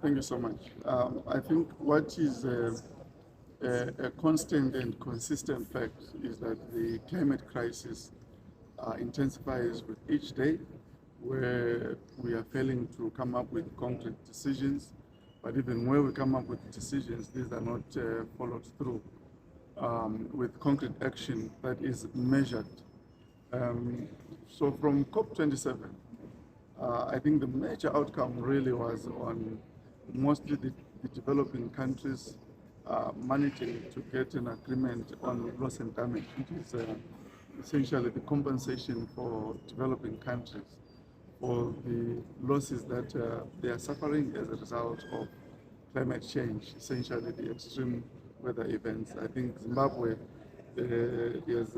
Thank you so much. I think what is a constant and consistent fact is that the climate crisis intensifies with each day, where we are failing to come up with concrete decisions. But even where we come up with decisions, these are not followed through with concrete action that is measured. So from COP27, I think the major outcome really was on mostly the developing countries managing to get an agreement on loss and damage, which is essentially the compensation for developing countries for the losses that they are suffering as a result of climate change, essentially the extreme weather events. I think Zimbabwe has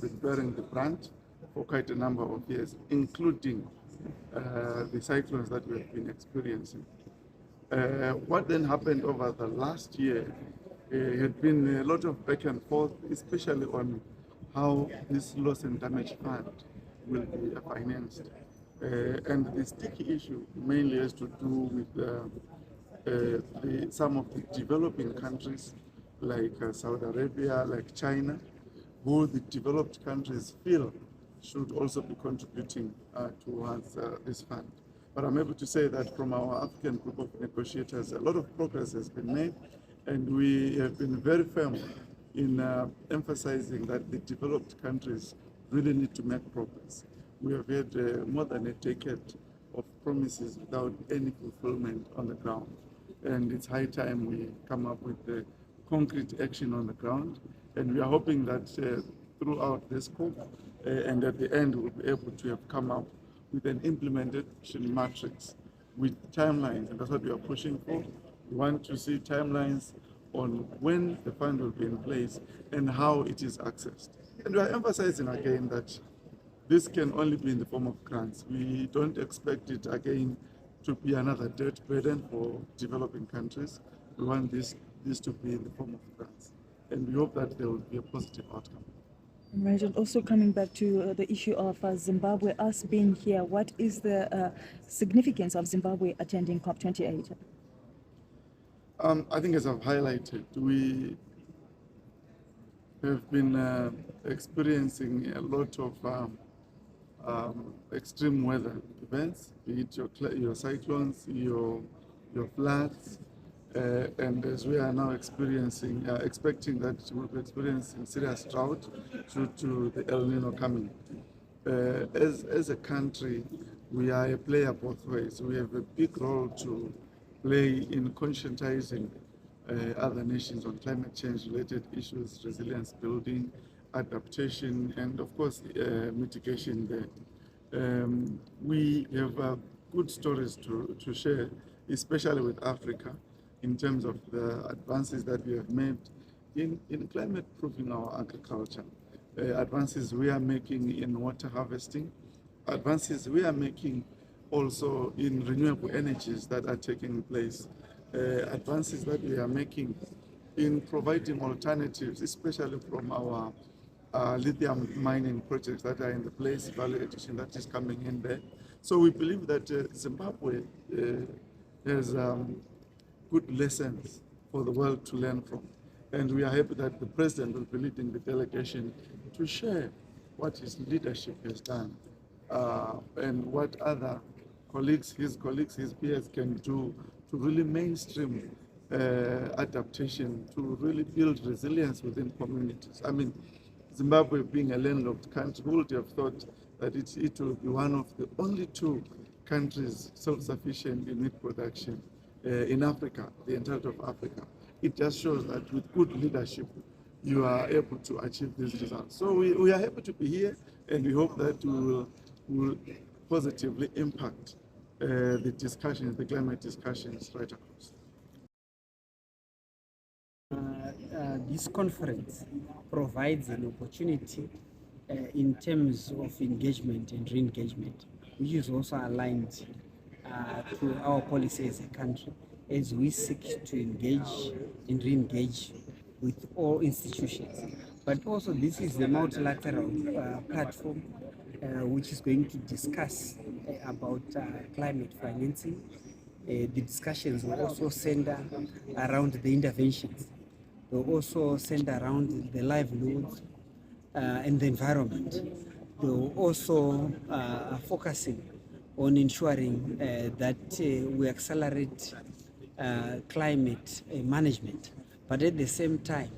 been bearing the brunt for quite a number of years, including the cyclones that we have been experiencing. What then happened over the last year had been a lot of back and forth, especially on how this loss and damage fund will be financed. And the sticky issue mainly has to do with some of the developing countries like Saudi Arabia, like China, who the developed countries feel should also be contributing towards this fund. But I'm able to say that from our African group of negotiators, a lot of progress has been made, and we have been very firm in emphasizing that the developed countries really need to make progress. We have had more than a decade of promises without any fulfillment on the ground, and it's high time we come up with the concrete action on the ground, and we are hoping that throughout this COP and at the end we'll be able to have come up with an implementation matrix with timelines, and that's what we are pushing for. We want to see timelines on when the fund will be in place and how it is accessed. And we are emphasizing again that this can only be in the form of grants. We don't expect it again to be another debt burden for developing countries. We want this to be in the form of grants. And we hope that there will be a positive outcome. Right, and also coming back to the issue of Zimbabwe, us being here, what is the significance of Zimbabwe attending COP28? I think, as I've highlighted, we have been experiencing a lot of extreme weather events, be it your cyclones, your floods, and as we are now expecting that we'll be experiencing serious drought due to the El Nino coming. As a country, we are a player both ways. We have a big role to play in conscientizing other nations on climate change-related issues, resilience building, adaptation, and of course mitigation there. We have good stories to share, especially with Africa, in terms of the advances that we have made in climate-proofing our agriculture, advances we are making in water harvesting, advances we are making also in renewable energies that are taking place, advances that we are making in providing alternatives, especially from our lithium mining projects that are in the place, value addition that is coming in there. So we believe that Zimbabwe has good lessons for the world to learn from. And we are happy that the President will be leading the delegation to share what his leadership has done and what other his peers can do to really mainstream adaptation, to really build resilience within communities. I mean, Zimbabwe being a landlocked country, who would have thought that it will be one of the only two countries self-sufficient in meat production in Africa, the entirety of Africa. It just shows that with good leadership, you are able to achieve these results. So we are happy to be here, and we hope that we will positively impact the discussions, the climate discussions right across. This conference provides an opportunity in terms of engagement and re-engagement, which is also aligned to our policy as a country, as we seek to engage and re-engage with all institutions. But also this is the multilateral platform which is going to discuss about climate financing, the discussions will also center around the interventions. They will also center around the livelihoods and the environment. They will also focusing on ensuring that we accelerate climate management, but at the same time,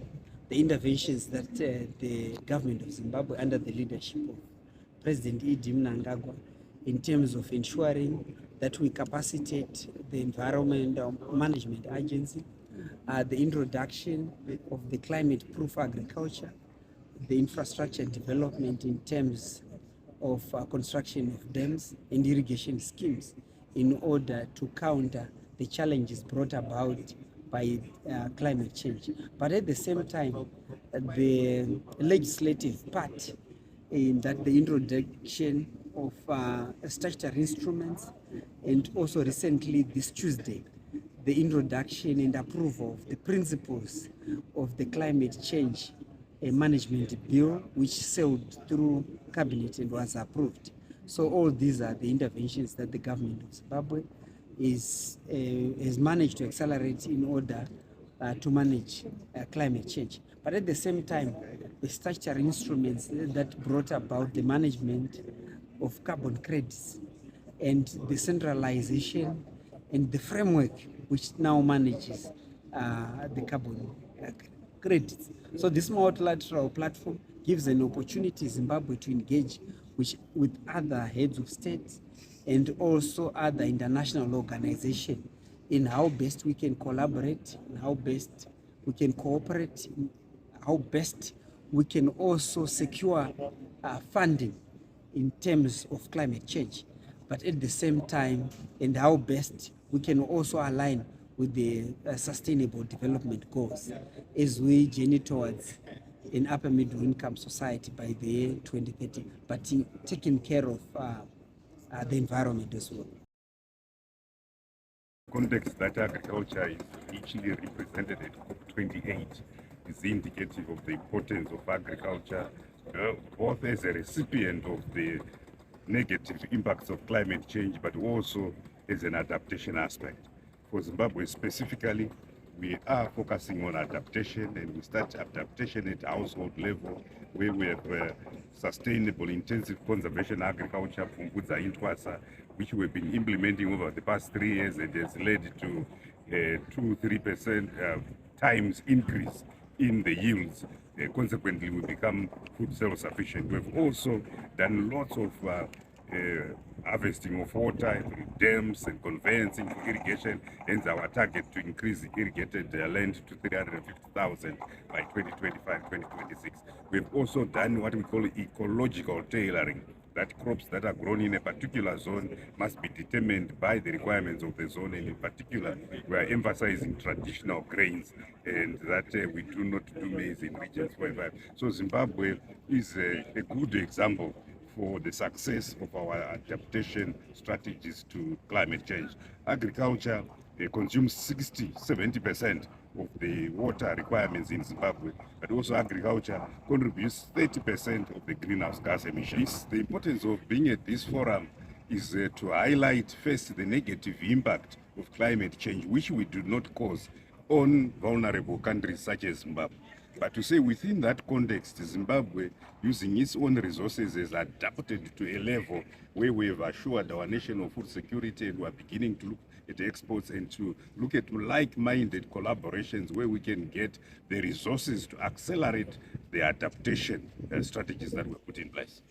the interventions that the government of Zimbabwe, under the leadership of President Idi Mnangagwa, in terms of ensuring that we capacitate the Environmental Management Agency, the introduction of the climate-proof agriculture, the infrastructure development in terms of construction of dams and irrigation schemes in order to counter the challenges brought about by climate change. But at the same time, the legislative part in that the introduction of statutory instruments, and also recently this Tuesday, the introduction and approval of the principles of the climate change management bill, which sailed through cabinet and was approved. So all these are the interventions that the government of Zimbabwe has managed to accelerate in order to manage climate change. But at the same time, the statutory instruments that brought about the management of carbon credits and the centralization and the framework which now manages the carbon credits. So this multilateral platform gives an opportunity Zimbabwe to engage with other heads of states and also other international organizations in how best we can collaborate, in how best we can cooperate, how best we can also secure funding in terms of climate change, but at the same time, and how best we can also align with the sustainable development goals as we journey towards an upper middle income society by the year 2030, but taking care of the environment as well. Context that agriculture is richly represented at COP28 is indicative of the importance of agriculture, both as a recipient of the negative impacts of climate change, but also as an adaptation aspect. For Zimbabwe specifically, we are focusing on adaptation, and we start adaptation at household level, where we have sustainable intensive conservation agriculture, which we've been implementing over the past 3 years, and has led to a 2-3% times increase in the yields. Consequently, we become food self-sufficient. We've also done lots of harvesting of water through dams and conveying to irrigation, hence our target to increase irrigated land to 350,000 by 2025-2026. We've also done what we call ecological tailoring, that crops that are grown in a particular zone must be determined by the requirements of the zone, and in particular we are emphasizing traditional grains, and that we do not do maize in regions 45. So Zimbabwe is a good example for the success of our adaptation strategies to climate change. Agriculture consumes 60-70% of the water requirements in Zimbabwe, but also agriculture contributes 30% of the greenhouse gas emissions. The importance of being at this forum is to highlight first the negative impact of climate change, which we do not cause on vulnerable countries such as Zimbabwe. But to say within that context, Zimbabwe, using its own resources, has adapted to a level where we have assured our national food security, and we are beginning to look at exports and to look at like-minded collaborations where we can get the resources to accelerate the adaptation strategies that were put in place.